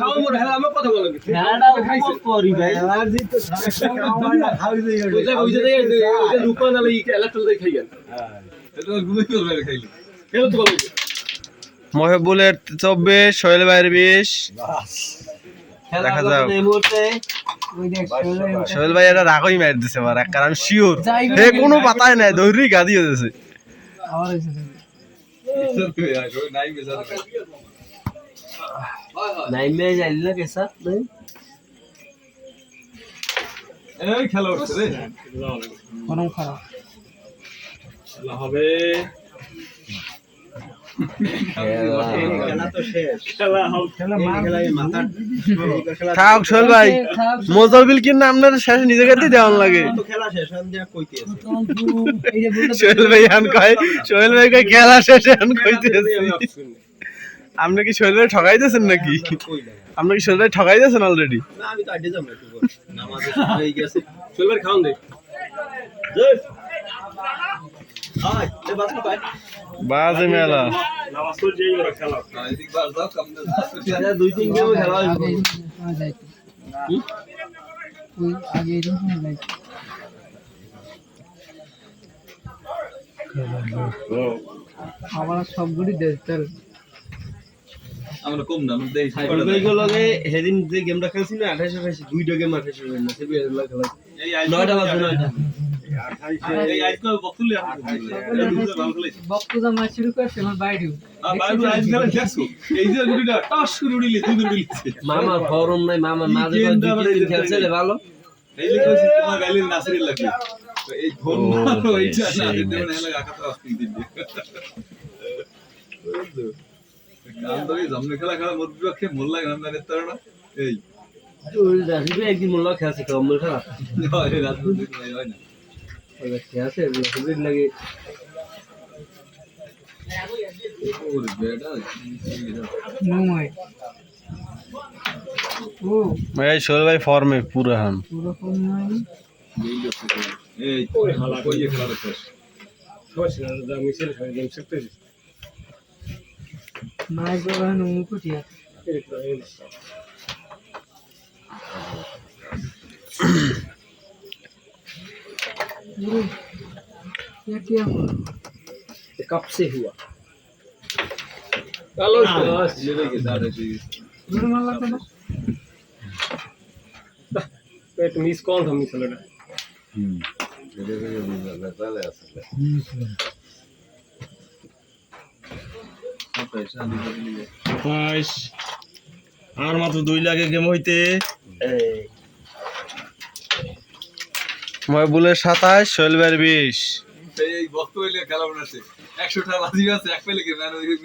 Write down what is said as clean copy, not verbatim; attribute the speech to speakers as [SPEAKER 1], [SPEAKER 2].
[SPEAKER 1] খাও মোর হেলা আমার কথা বলো
[SPEAKER 2] খেলাটা উপভোগ করি ভাই
[SPEAKER 1] এলার্জি তো খাওয়া দিয়ে ওইটা লুকা না লাগি ইলেকট্রল দিয়ে খাইয়েন হ্যাঁ এটা গুলো করবে খাইলে কেন তো বলো
[SPEAKER 3] মহিবুলের 24 সোহেল ভাইয়ের 20 দেখা যাক
[SPEAKER 2] এই মুহূর্তে
[SPEAKER 3] সোহেল ভাই এটা রাগই মার দিছে মারা কারণ শিওর হে কোনো পাতাই নাই দৌড়ি গাদি হয়েছে
[SPEAKER 2] নাই মে যাইল না কেসা
[SPEAKER 1] এই খেলা হচ্ছে রে
[SPEAKER 2] গরম খারাপ
[SPEAKER 1] খেলা হবে খেলা তো শেষ খেলা হবে খেলা মাথা
[SPEAKER 3] থাক সোহেল ভাই মোজাবিল কি নাম না শেষ নিজে গাদি দেওয়ান লাগে
[SPEAKER 1] তো খেলা শেষ আন দিয়া কইতে আছে
[SPEAKER 3] সোহেল ভাই কই খেলা শেষ আন কইতেছি আপনি কি সোহেল ভাই ঠকাইতেছেন নাকি আপনি কি সোহেল ভাই ঠকাইতেছেন অলরেডি
[SPEAKER 1] না আমি তো আড্ডে যাব না একটু নামাজ হয়ে গেছে চলবার খাওন দে জয় আয় এ বাস কই
[SPEAKER 3] বাজে মেলা
[SPEAKER 1] নামাজ তো যেই ওরা খেলা এদিক বার দাও কম না
[SPEAKER 2] দুই তিন গেম খেলা হইব
[SPEAKER 4] ওই আগে এরকম লাইক আবার সবগুলি ডিজিটাল
[SPEAKER 1] আমরা কম না আমরা দেই
[SPEAKER 2] সাইকেল লগে হেদিন যে গেমটা খেলছি না 28 দুইটা গেম 28 হইল না সেবে খেলা
[SPEAKER 1] এই
[SPEAKER 2] 9টা বাজে 9টা
[SPEAKER 1] এই আজকে বক্তুলে
[SPEAKER 4] বক্তব্য মাছ শুরু করছে আমার বাইরেও
[SPEAKER 1] বাইরে আজ গেলে দেখছো এই যে গুড়িটা টস করে উড়িলে দুই উড়িছে
[SPEAKER 2] মামা ফরম নাই মামা মাঝে মাঝে দুই তিন খেলছে ভালো
[SPEAKER 1] এই লিখেছি তোমার গাইলে নাসিরের লাগবে তো এই ফোন মারো এইটা না দিতে না লাগা কথা আসতে দিবে কাল তো এই জামনে খেলা মোর বিপক্ষে মোর লাগে না নেতার না এই
[SPEAKER 2] ওই রাজীবে একদিন মোল্লা খেলছে কম খেলা
[SPEAKER 1] হয় রাত দিন হয় না
[SPEAKER 2] ওই খেলছে রাজীবে লাগে
[SPEAKER 1] ওরে বেটা
[SPEAKER 4] নয় ও
[SPEAKER 3] ভাই সোহেল ভাই ফর্মে পুরো হান
[SPEAKER 4] পুরো ফোন নয়
[SPEAKER 1] এই হালা কই খেলা দেখছস
[SPEAKER 4] মাছ বাগান মুকুটিয়া ये क्या हुआ
[SPEAKER 2] कब से हुआ
[SPEAKER 1] কালো ये देखिए दादा जी
[SPEAKER 4] नॉर्मल लगा ना
[SPEAKER 2] एक मिस कॉल हम मिसल ना
[SPEAKER 3] আর মাত্র 2 লাখে গেম হইতে মহিবুলের 27 সোহেল ভাইয়ের 20
[SPEAKER 1] এই বক্তব্য খেলা বানাচ্ছে 100টা বাজি আছে এক পেলে কি